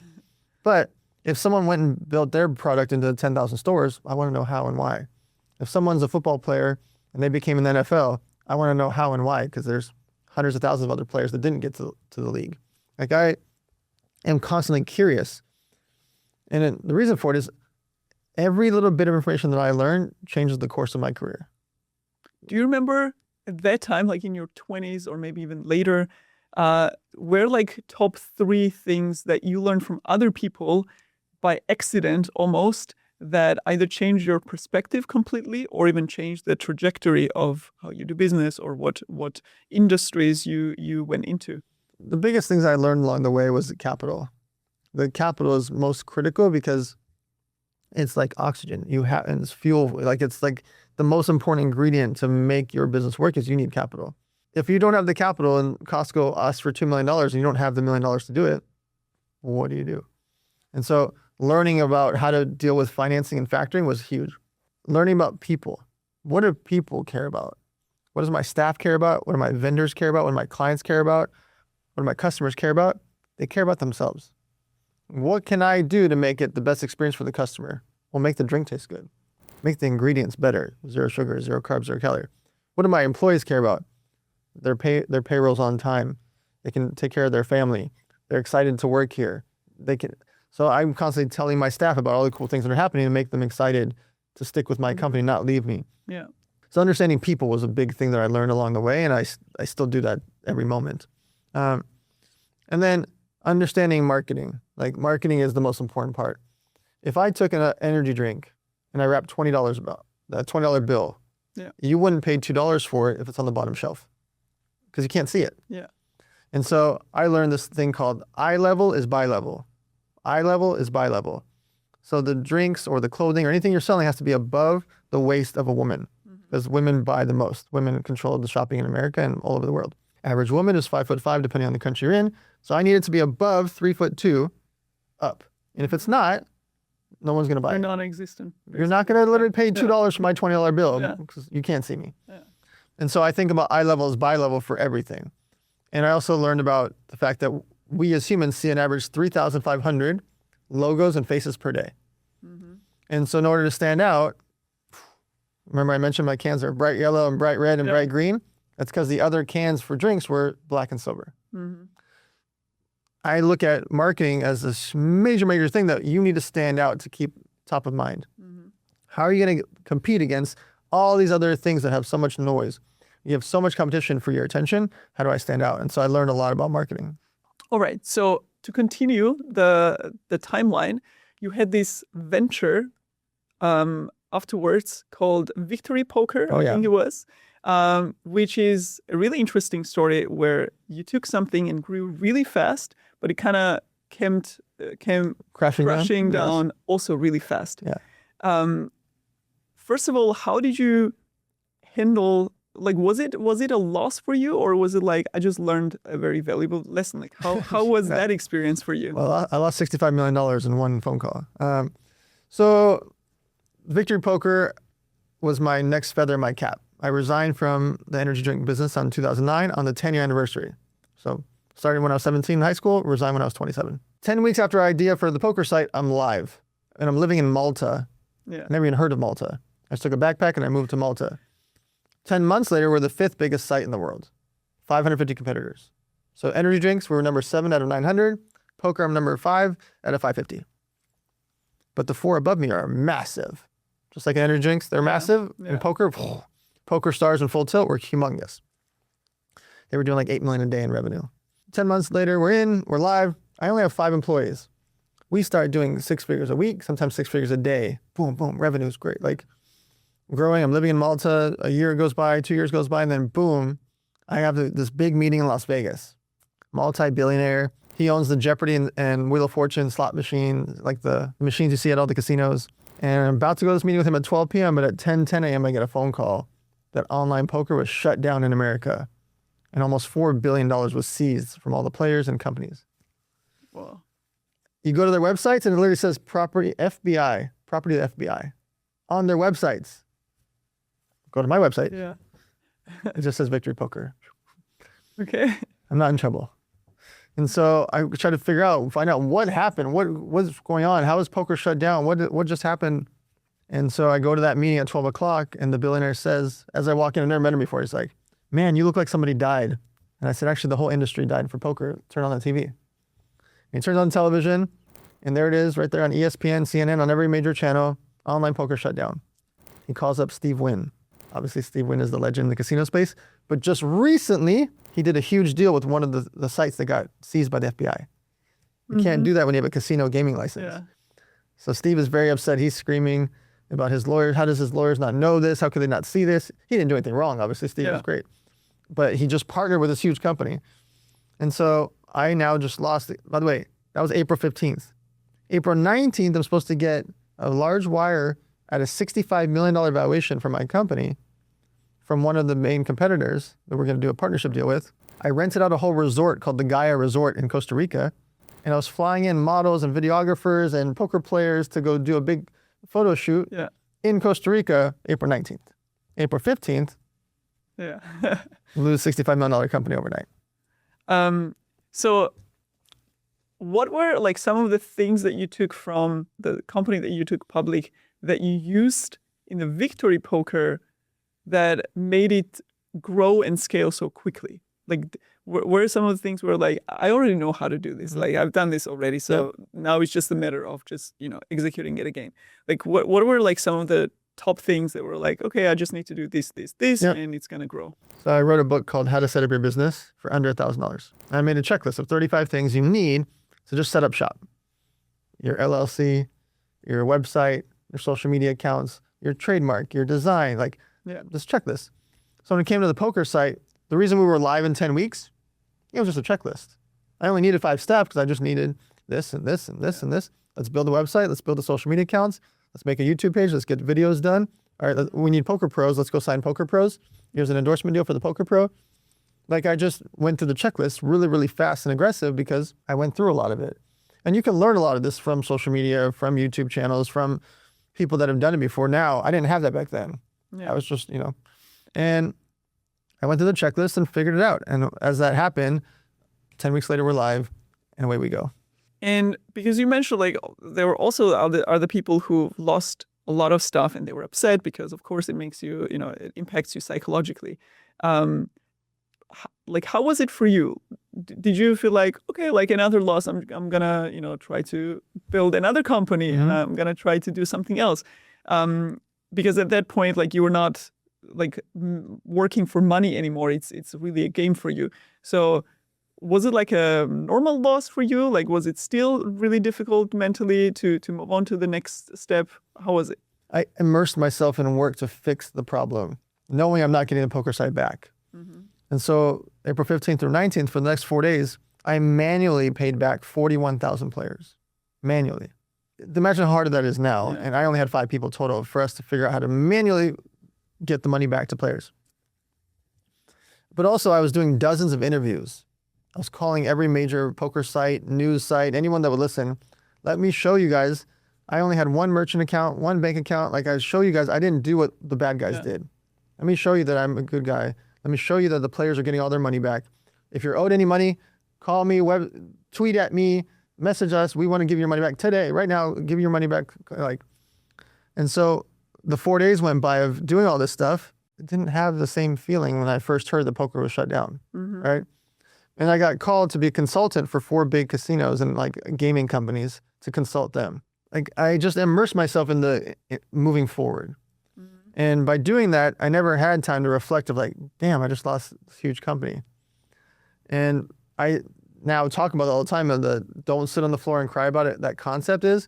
But if someone went and built their product into 10,000 stores, I want to know how and why. If someone's a football player and they became in the NFL, I want to know how and why, because there's hundreds of thousands of other players that didn't get to the league. Like I am constantly curious. And the reason for it is every little bit of information that I learn changes the course of my career. Do you remember at that time, like in your 20s or maybe even later, were like top 3 things that you learned from other people by accident almost that either changed your perspective completely or even changed the trajectory of how you do business or what industries you went into? The biggest things I learned along the way was the capital. The capital is most critical because it's like oxygen. And it's fuel. Like it's like the most important ingredient to make your business work is you need capital. If you don't have the capital and Costco asks for $2 million and you don't have the $1 million to do it, what do you do? And so learning about how to deal with financing and factoring was huge. Learning about people. What do people care about? What does my staff care about? What do my vendors care about? What do my clients care about? What do my customers care about? They care about themselves. What can I do to make it the best experience for the customer? Well, make the drink taste good. Make the ingredients better. 0 sugar, 0 carbs, 0 calorie. What do my employees care about? Their payrolls on time. They can take care of their family. They're excited to work here. So I'm constantly telling my staff about all the cool things that are happening and make them excited to stick with my company, not leave me. Yeah. So understanding people was a big thing that I learned along the way, and I still do that every moment. And then understanding marketing. Like marketing is the most important part. If I took an energy drink and I wrapped $20 about that $20 bill, you wouldn't pay $2 for it if it's on the bottom shelf because you can't see it. Yeah. And so I learned this thing called eye level is buy level. Eye level is buy level. So the drinks or the clothing or anything you're selling has to be above the waist of a woman because women buy the most. Women control the shopping in America and all over the world. Average woman is 5'5", depending on the country you're in. So I need it to be above 3'2" up. And if it's not, no one's going to buy They're it. non-existent. You're not going to literally pay $2 for my $20 bill because you can't see me. Yeah. And so I think about eye level as buy level for everything. And I also learned about the fact that we as humans see an average 3,500 logos and faces per day. And so in order to stand out, remember I mentioned my cans are bright yellow and bright red and bright green? That's because the other cans for drinks were black and silver. I look at marketing as this major thing that you need to stand out to keep top of mind. How are you going to compete against all these other things that have so much noise? You have so much competition for your attention. How do I stand out? And so I learned a lot about marketing. All right. So to continue the timeline, you had this venture afterwards called Victory Poker, I think it was, which is a really interesting story where you took something and grew really fast, but it kind of came crashing down also really fast. First of all, how did you handle, like, was it a loss for you, or was it like, I just learned a very valuable lesson? Like, how was that experience for you? Well, I lost $65 million in one phone call. So Victory Poker was my next feather in my cap. I resigned from the energy drink business on 2009 on the 10-year anniversary. So starting when I was 17 in high school, resigned when I was 27. 10 weeks after idea for the poker site, I'm live. And I'm living in Malta. Yeah. Never even heard of Malta. I just took a backpack and I moved to Malta. 10 months later, we're the 5th biggest site in the world. 550 competitors. So energy drinks, we were number 7 out of 900. Poker, I'm number 5 out of 550. But the 4 above me are massive. Just like energy drinks, they're massive. And poker, poker stars in Full Tilt were humongous. They were doing like $8 million a day in revenue. 10 months later, we're live. I only have 5 employees. We start doing 6 figures a week, sometimes 6 figures a day. Boom, boom, revenue's great. Like, growing, I'm living in Malta, a year goes by, 2 years goes by, and then boom, I have this big meeting in Las Vegas. Multi-billionaire. He owns the Jeopardy and Wheel of Fortune slot machine, like the machines you see at all the casinos. And I'm about to go to this meeting with him at 12 p.m., but at 10 a.m. I get a phone call that online poker was shut down in America and almost $4 billion was seized from all the players and companies. Wow. You go to their websites and it literally says property of the FBI on their websites. Go to my website. Yeah. It just says Victory Poker. Okay. I'm not in trouble. And so I try to find out what happened, what's going on, how is poker shut down, what just happened. And so I go to that meeting at 12 o'clock and the billionaire says, as I walk in, I've never met him before, he's like, man, you look like somebody died. And I said, actually, the whole industry died for poker. Turn on the TV. And he turns on television and there it is right there on ESPN, CNN, on every major channel, online poker shut down. He calls up Steve Wynn. Obviously, Steve Wynn is the legend in the casino space. But just recently, he did a huge deal with one of the sites that got seized by the FBI. You can't do that when you have a casino gaming license. Yeah. So Steve is very upset. He's screaming about his lawyers. How does his lawyers not know this? How could they not see this? He didn't do anything wrong. Obviously, Steve was great. But he just partnered with this huge company. And so I now just lost it. By the way, that was April 15th. April 19th, I'm supposed to get a large wire at a $65 million valuation for my company from one of the main competitors that we're going to do a partnership deal with. I rented out a whole resort called the Gaia Resort in Costa Rica. And I was flying in models and videographers and poker players to go do a big photo shoot in Costa Rica, April 19th. April 15th, lose $65 million company overnight. So what were like some of the things that you took from the company that you took public that you used in the Victory Poker that made it grow and scale so quickly? Like, what are some of the things where like, I already know how to do this. Like, I've done this already. So now it's just a matter of just, executing it again. Like, what were like some of the top things that were like, okay, I just need to do this, and it's going to grow? So I wrote a book called How to Set Up Your Business for Under $1,000. I made a checklist of 35 things you need to just set up shop. Your LLC, your website, your social media accounts, your trademark, your design, like this checklist. So when it came to the poker site, the reason we were live in 10 weeks, it was just a checklist. I only needed 5 steps because I just needed this and this and this and this. Let's build a website. Let's build the social media accounts. Let's make a YouTube page. Let's get videos done. All right, we need poker pros. Let's go sign poker pros. Here's an endorsement deal for the poker pro. Like, I just went through the checklist really, really fast and aggressive because I went through a lot of it. And you can learn a lot of this from social media, from YouTube channels, from people that have done it before. Now, I didn't have that back then. Yeah. I was just, and I went through the checklist and figured it out. And as that happened, 10 weeks later, we're live and away we go. And because you mentioned like there were also other people who lost a lot of stuff and they were upset because of course it makes you, it impacts you psychologically. Like how was it for you? Did you feel like, okay, like another loss, I'm gonna, try to build another company and I'm gonna try to do something else? Because at that point, like you were not like working for money anymore. It's really a game for you. So was it like a normal loss for you? Like, was it still really difficult mentally to move on to the next step? How was it? I immersed myself in work to fix the problem, knowing I'm not getting the poker site back. And so April 15th through 19th, for the next 4 days, I manually paid back 41,000 players, manually. Imagine how hard that is now. Yeah. And I only had 5 people total for us to figure out how to manually get the money back to players. But also I was doing dozens of interviews. I was calling every major poker site, news site, anyone that would listen. Let me show you guys. I only had 1 merchant account, 1 bank account. Like I show you guys, I didn't do what the bad guys did. Let me show you that I'm a good guy. Let me show you that the players are getting all their money back. If you're owed any money, call me, tweet at me, message us. We want to give you your money back today, right now. Give your money back. And so the 4 days went by of doing all this stuff. It didn't have the same feeling when I first heard that poker was shut down, right? And I got called to be a consultant for 4 big casinos and like gaming companies to consult them. Like I just immersed myself in moving forward. And by doing that, I never had time to reflect of like, damn, I just lost this huge company. And I now talk about it all the time of the don't sit on the floor and cry about it. That concept is,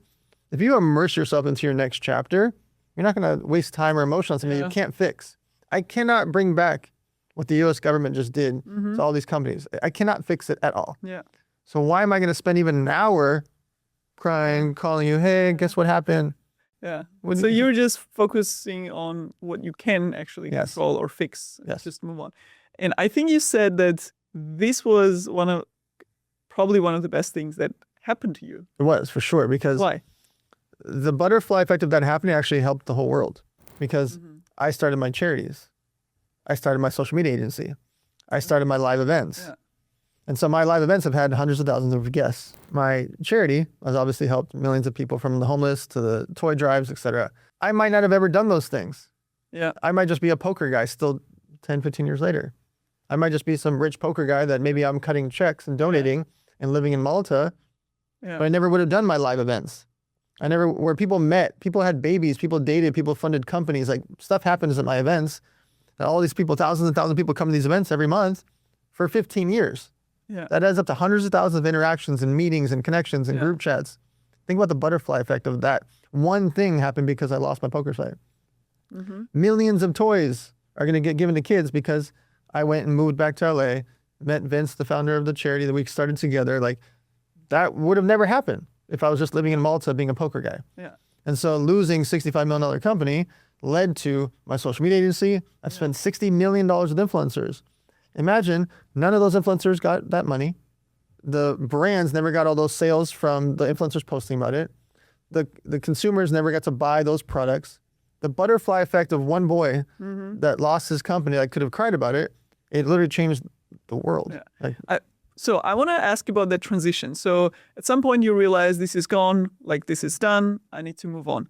if you immerse yourself into your next chapter, you're not going to waste time or emotion on something you can't fix. I cannot bring back what the U.S. government just did to all these companies. I cannot fix it at all. Yeah. So why am I going to spend even an hour crying, calling you, hey, guess what happened? Yeah. So you're just focusing on what you can actually control or fix. Just move on. And I think you said that this was probably one of the best things that happened to you. It was, for sure. Because why? The butterfly effect of that happening actually helped the whole world. Because I started my charities. I started my social media agency. I started my live events. Yeah. And so my live events have had hundreds of thousands of guests. My charity has obviously helped millions of people, from the homeless to the toy drives, etc. I might not have ever done those things. Yeah. I might just be a poker guy still 10, 15 years later. I might just be some rich poker guy that maybe I'm cutting checks and donating and living in Malta. Yeah. But I never would have done my live events. Where people met, people had babies, people dated, people funded companies. Like stuff happens at my events. And all these people, thousands and thousands of people come to these events every month for 15 years. Yeah. That adds up to hundreds of thousands of interactions and meetings and connections and group chats. Think about the butterfly effect of that. One thing happened because I lost my poker site. Millions of toys are going to get given to kids because I went and moved back to LA, met Vince, the founder of the charity that we started together. Like that would have never happened if I was just living in Malta being a poker guy. Yeah. And so losing $65 million company led to my social media agency. I've spent $60 million with influencers. Imagine none of those influencers got that money. The brands never got all those sales from the influencers posting about it. The consumers never got to buy those products. The butterfly effect of one boy that lost his company, that could have cried about it, it literally changed the world. Yeah. So I want to ask about that transition. So at some point you realize this is gone, like this is done, I need to move on.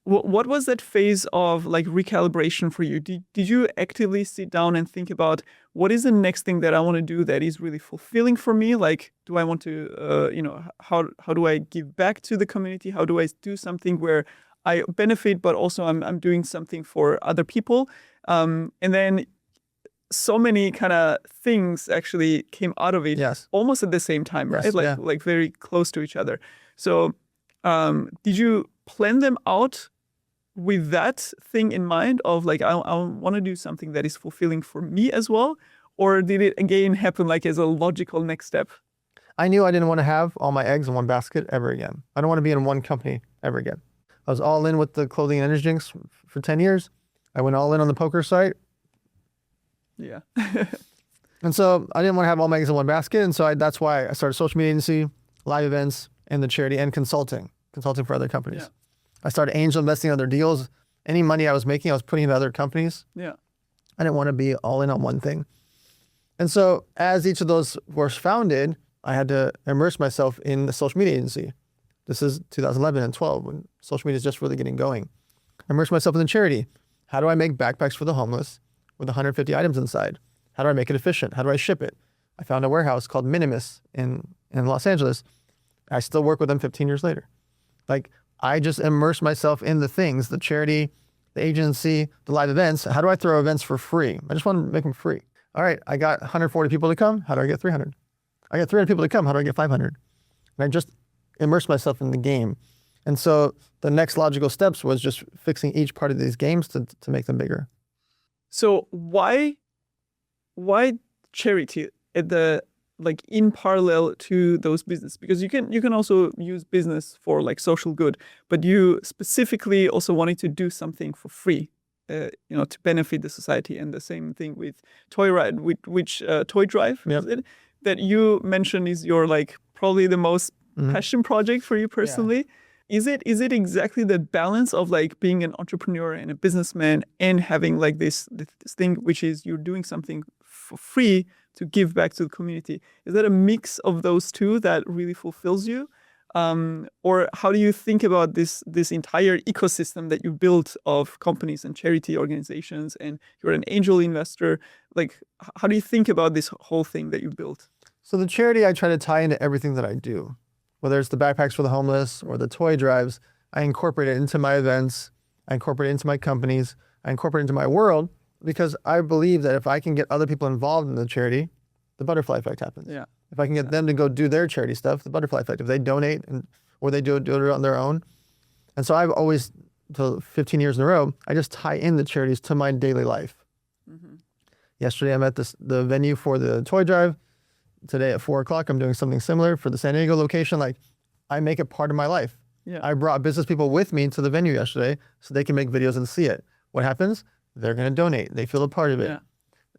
What was that phase of like recalibration for you? Did you actively sit down and think about what is the next thing that I want to do that is really fulfilling for me? Like, do I want to, how do I give back to the community? How do I do something where I benefit, but also I'm doing something for other people? And then so many kind of things actually came out of it almost at the same time, right? Like very close to each other. So did you plan them out with that thing in mind of like, I want to do something that is fulfilling for me as well? Or did it again happen like as a logical next step? I knew I didn't want to have all my eggs in one basket ever again. I don't want to be in one company ever again. I was all in with the clothing and energy drinks for 10 years. I went all in on the poker site. Yeah. And so I didn't want to have all my eggs in one basket. And so that's why I started a social media agency. live events, and the charity and consulting for other companies. I started angel investing in other deals. Any money I was making, I was putting into other companies. Yeah. I didn't want to be all in on one thing. And so as each of those was founded, I had to immerse myself in the social media agency. This is 2011 and 12 when social media is just really getting going. Immerse myself in the charity. How do I make backpacks for the homeless with 150 items inside? How do I make it efficient? How do I ship it? I found a warehouse called Minimus in Los Angeles. I still work with them 15 years later. Like, I just immerse myself in the things, the charity, the agency, the live events. How do I throw events for free? I just want to make them free. All right, I got 140 people to come. How do I get 300? I got 300 people to come. How do I get 500? And I just immerse myself in the game. And so the next logical steps was just fixing each part of these games to make them bigger. So why charity at the like in parallel to those business? Because you can also use business for like social good, but you specifically also wanted to do something for free, to benefit the society. And the same thing with Toy Ride, which Toy Drive, Yep. is it, that you mentioned is your like probably the most passion project for you personally. Is it exactly the balance of like being an entrepreneur and a businessman and having like this thing, which is you're doing something for free to give back to the community? Is that a mix of those two that really fulfills you? Or how do you think about this entire ecosystem that you built of companies and charity organizations, and you're an angel investor? Like, how do you think about this whole thing that you built? So the charity, I try to tie into everything that I do. Whether it's the backpacks for the homeless or the toy drives, I incorporate it into my events, I incorporate it into my companies, I incorporate it into my world, because I believe that if I can get other people involved in the charity, the butterfly effect happens. Yeah. If I can get them to go do their charity stuff, the butterfly effect. If they donate or they do it on their own. And so I've always, for 15 years in a row, I just tie in the charities to my daily life. Mm-hmm. Yesterday I'm at the venue for the toy drive. Today at 4 o'clock, I'm doing something similar for the San Diego location. Like, I make it part of my life. Yeah. I brought business people with me to the venue yesterday so they can make videos and see it. What happens? They're going to donate. They feel a part of it. Yeah.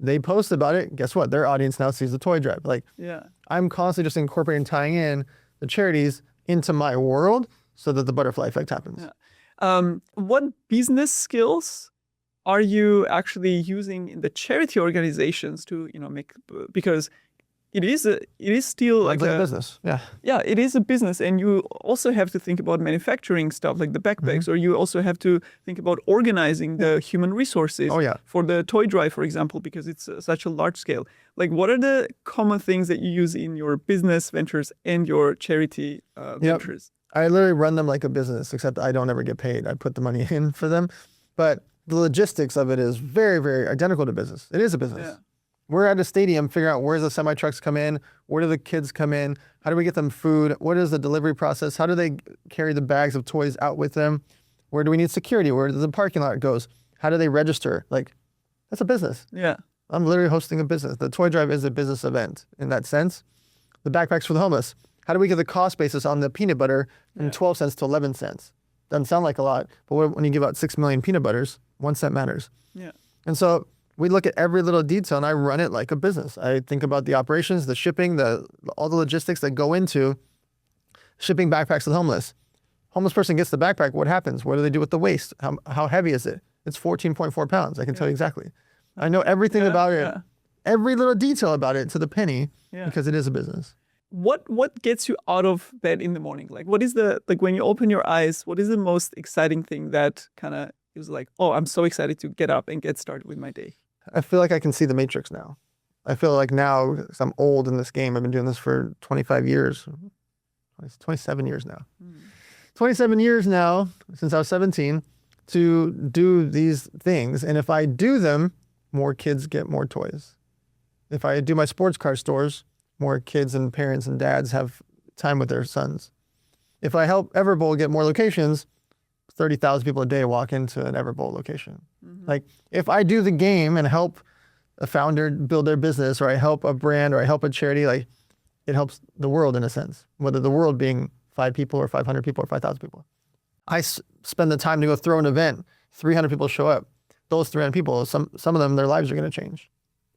They post about it. Guess what? Their audience now sees the toy drive. Like, Yeah. I'm constantly just incorporating, tying in the charities into my world so that the butterfly effect happens. Yeah. What business skills are you actually using in the charity organizations to, make, because it is still like a business. Yeah. Yeah, it is a business. And you also have to think about manufacturing stuff like the backpacks, or you also have to think about organizing the human resources for the toy drive, for example, because it's such a large scale. Like, what are the common things that you use in your business ventures and your charity ventures? I literally run them like a business, except I don't ever get paid. I put the money in for them. But the logistics of it is very, very identical to business. It is a business. Yeah. We're at a stadium figuring out where the semi-trucks come in, where do the kids come in, how do we get them food, what is the delivery process, how do they carry the bags of toys out with them, where do we need security, where does the parking lot goes, how do they register? Like, that's a business. Yeah. I'm literally hosting a business. The toy drive is a business event in that sense. The backpacks for the homeless, how do we get the cost basis on the peanut butter from 12 cents to 11 cents? Doesn't sound like a lot, but when you give out 6 million peanut butters, 1 cent matters. Yeah. And so we look at every little detail and I run it like a business. I think about the operations, the shipping, all the logistics that go into shipping backpacks to the homeless. Homeless person gets the backpack, what happens? What do they do with the waste? How heavy is it? It's 14.4 pounds. I can tell you exactly. I know everything about it, every little detail about it to the penny, because it is a business. What gets you out of bed in the morning? Like, what is when you open your eyes, what is the most exciting thing that kind of is like, oh, I'm so excited to get up and get started with my day? I feel like I can see the matrix now. I feel like now, because I'm old in this game, I've been doing this for 25 years, 27 years now. 27 years now, since I was 17, to do these things. And if I do them, more kids get more toys. If I do my sports car stores, more kids and parents and dads have time with their sons. If I help Everbowl get more locations, 30,000 people a day walk into an Everbowl location. Like, if I do the game and help a founder build their business, or I help a brand, or I help a charity, like, it helps the world in a sense, whether the world being 5 people or 500 people or 5,000 people. I spend the time to go throw an event, 300 people show up. Those 300 people, some of them, their lives are going to change.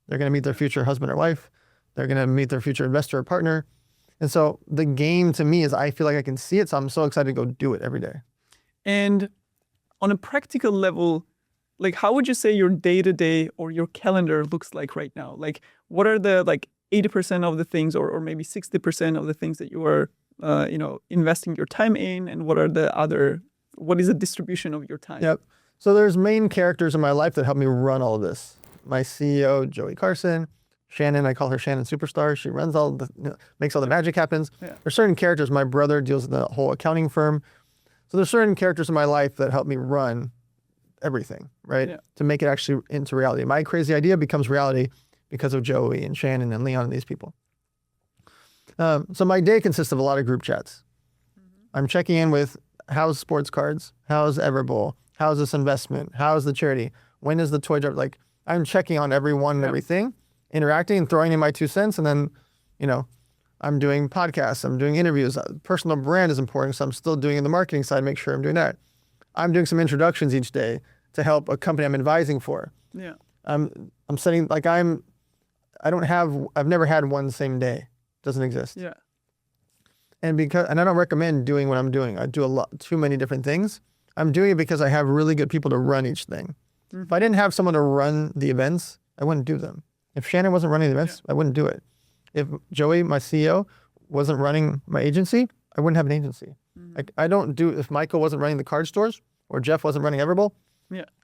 They're going to meet their future husband or wife. They're going to meet their future investor or partner. And so the game to me is I feel like I can see it. So I'm so excited to go do it every day. And on a practical level, like how would you say your day-to-day or your calendar looks like right now? Like what are the 80% of the things or maybe 60% of the things that you are investing your time in, and what is the distribution of your time? Yep. So there's main characters in my life that help me run all of this. My CEO, Joey Carson, Shannon, I call her Shannon Superstar. She runs makes all the magic happens. Yeah. There's certain characters. My brother deals with the whole accounting firm. So there's certain characters in my life that help me run everything, right? Yeah. To make it actually into reality. My crazy idea becomes reality because of Joey and Shannon and Leon and these people. So my day consists of a lot of group chats. I'm checking in with how's sports cards, how's Everbowl, how's this investment, how's the charity, when is the toy drive? Like I'm checking on everyone and everything, interacting and throwing in my 2 cents. And then, I'm doing podcasts, I'm doing interviews. Personal brand is important, so I'm still doing in the marketing side, make sure I'm doing that. I'm doing some introductions each day to help a company I'm advising for. Yeah. I'm setting, I've never had one same day. Doesn't exist. Yeah. And I don't recommend doing what I'm doing. I do too many different things. I'm doing it because I have really good people to run each thing. Mm-hmm. If I didn't have someone to run the events, I wouldn't do them. If Shannon wasn't running the events, I wouldn't do it. If Joey, my CEO, wasn't running my agency, I wouldn't have an agency. Mm-hmm. If Michael wasn't running the card stores or Jeff wasn't running Everbowl,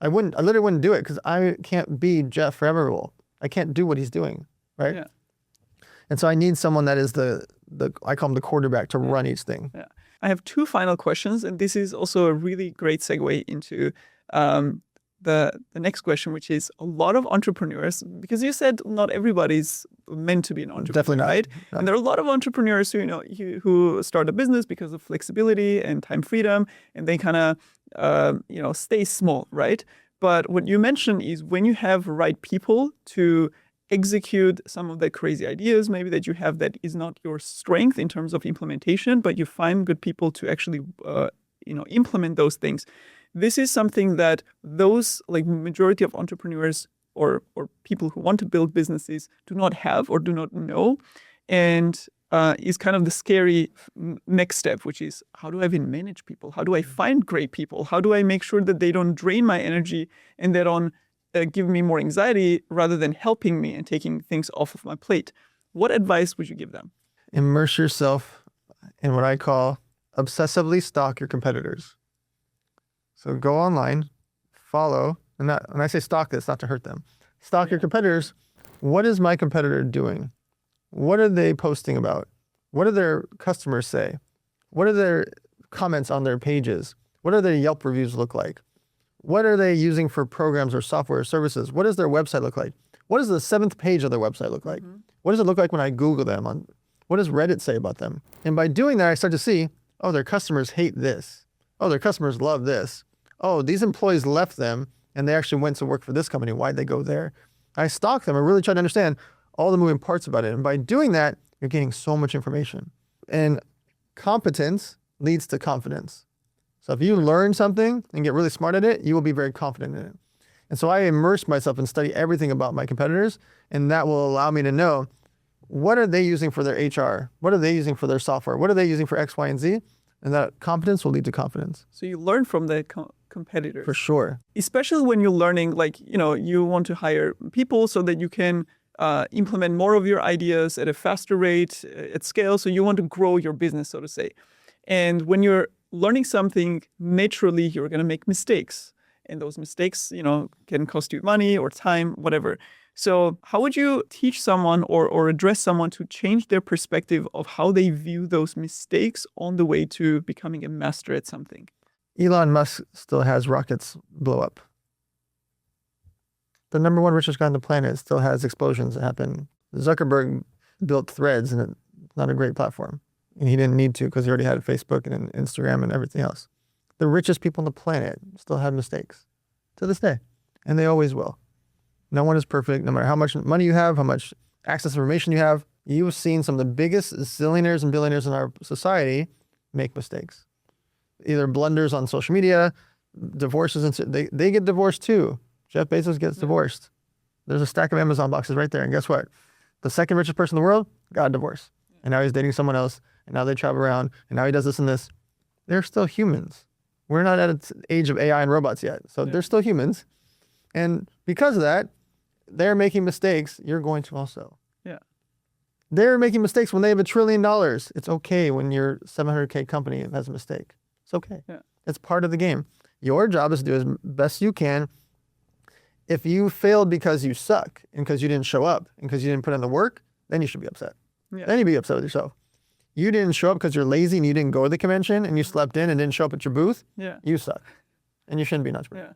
I literally wouldn't do it because I can't be Jeff for Everbowl. I can't do what he's doing, right? Yeah. And so I need someone that is I call him the quarterback to run each thing. Yeah. I have 2 final questions, and this is also a really great segue into the next question, which is a lot of entrepreneurs, because you said not everybody's meant to be an entrepreneur, definitely not. right? No. And there are a lot of entrepreneurs who start a business because of flexibility and time freedom, and they kind of stay small, right? But what you mentioned is when you have right people to execute some of the crazy ideas maybe that you have that is not your strength in terms of implementation, but you find good people to actually implement those things. This is something that those majority of entrepreneurs or people who want to build businesses do not have or do not know, and is kind of the scary next step, which is how do I even manage people? How do I find great people? How do I make sure that they don't drain my energy and they don't give me more anxiety rather than helping me and taking things off of my plate? What advice would you give them? Immerse yourself in what I call obsessively stalk your competitors. So go online, follow, and when I say stalk this, not to hurt them. Stalk your competitors. What is my competitor doing? What are they posting about? What do their customers say? What are their comments on their pages? What do their Yelp reviews look like? What are they using for programs or software or services? What does their website look like? What does the 7th page of their website look like? Mm-hmm. What does it look like when I Google them? What does Reddit say about them? And by doing that, I start to see, their customers hate this. Their customers love this. These employees left them and they actually went to work for this company. Why'd they go there? I stalk them and really try to understand all the moving parts about it. And by doing that, you're getting so much information. And competence leads to confidence. So if you learn something and get really smart at it, you will be very confident in it. And so I immerse myself and study everything about my competitors, and that will allow me to know what are they using for their HR? What are they using for their software? What are they using for X, Y, and Z? And that competence will lead to confidence. So you learn from the competitors. For sure. Especially when you're learning, you want to hire people so that you can implement more of your ideas at a faster rate, at scale. So you want to grow your business, so to say. And when you're learning something, naturally, you're going to make mistakes. And those mistakes, can cost you money or time, whatever. So how would you teach someone or address someone to change their perspective of how they view those mistakes on the way to becoming a master at something? Elon Musk still has rockets blow up. The number 1 richest guy on the planet still has explosions that happen. Zuckerberg built Threads, and it's not a great platform. And he didn't need to because he already had Facebook and Instagram and everything else. The richest people on the planet still have mistakes to this day, and they always will. No one is perfect, no matter how much money you have, how much access to information you have. You've seen some of the biggest zillionaires and billionaires in our society make mistakes. Either blunders on social media, divorces, and they get divorced too. Jeff Bezos gets divorced. There's a stack of Amazon boxes right there, and guess what? The 2nd richest person in the world got a divorce. and now he's dating someone else, and now they travel around, and now he does this and this. They're still humans. We're not at an age of AI and robots yet. So they're still humans. And because of that, they're making mistakes. You're going to also. Yeah. They're making mistakes when they have $1 trillion. It's okay when your 700K company has a mistake. It's okay. Yeah. It's part of the game. Your job is to do as best you can. If you failed because you suck and because you didn't show up and because you didn't put in the work, then you should be upset. Yeah. Then you'd be upset with yourself. You didn't show up because you're lazy and you didn't go to the convention and you slept in and didn't show up at your booth. Yeah. You suck. And you shouldn't be an entrepreneur, Yeah.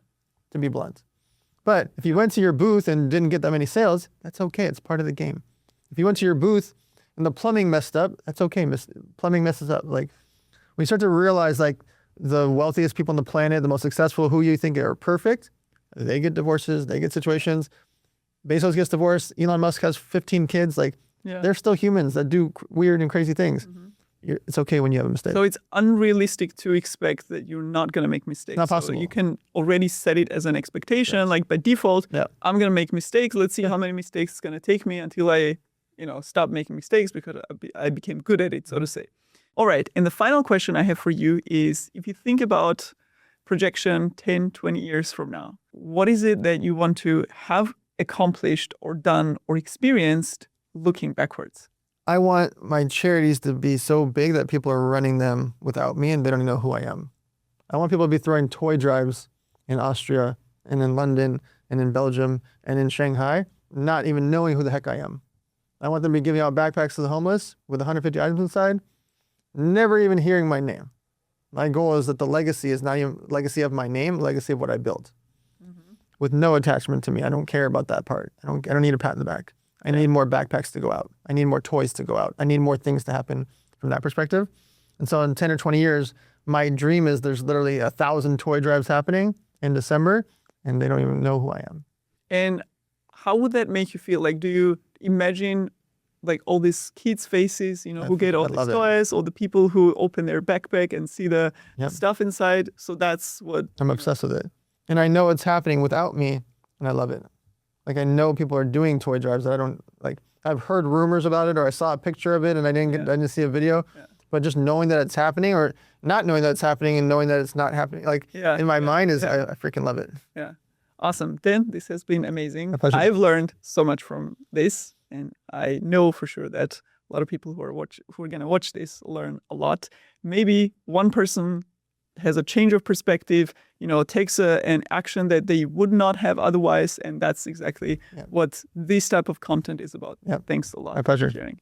to be blunt. But if you went to your booth and didn't get that many sales, that's okay. It's part of the game. If you went to your booth and the plumbing messed up, that's okay. Plumbing messes up. Like, when you start to realize, like, the wealthiest people on the planet, the most successful, who you think are perfect, they get divorces, they get situations. Bezos gets divorced. Elon Musk has 15 kids. Like, they're still humans that do weird and crazy things. It's okay when you have a mistake. So it's unrealistic to expect that you're not going to make mistakes. Not possible. So you can already set it as an expectation, like by default, I'm going to make mistakes. Let's see how many mistakes it's going to take me until I, stop making mistakes because I became good at it, so to say. All right. And the final question I have for you is, if you think about projection 10, 20 years from now, what is it that you want to have accomplished or done or experienced looking backwards? I want my charities to be so big that people are running them without me and they don't even know who I am. I want people to be throwing toy drives in Austria and in London and in Belgium and in Shanghai, not even knowing who the heck I am. I want them to be giving out backpacks to the homeless with 150 items inside, never even hearing my name. My goal is that the legacy is not even legacy of my name, legacy of what I built, with no attachment to me. I don't care about that part. I don't need a pat in the back. I need more backpacks to go out. I need more toys to go out. I need more things to happen from that perspective. And so in 10 or 20 years, my dream is there's literally 1,000 toy drives happening in December, and they don't even know who I am. And how would that make you feel? Like, do you imagine like all these kids' faces, who get all these toys, or the people who open their backpack and see the stuff inside? So that's what... I'm obsessed with it. And I know it's happening without me, and I love it. Like, I know people are doing toy drives that I don't, like, I've heard rumors about it, or I saw a picture of it and I didn't see a video, but just knowing that it's happening, or not knowing that it's happening and knowing that it's not happening, like, in my mind I freaking love it. Yeah. Awesome. Dan, this has been amazing. My pleasure. I've learned so much from this, and I know for sure that a lot of people who are going to watch this learn a lot. Maybe one person has a change of perspective, takes an action that they would not have otherwise. And that's exactly what this type of content is about. Thanks a lot. My pleasure. For sharing.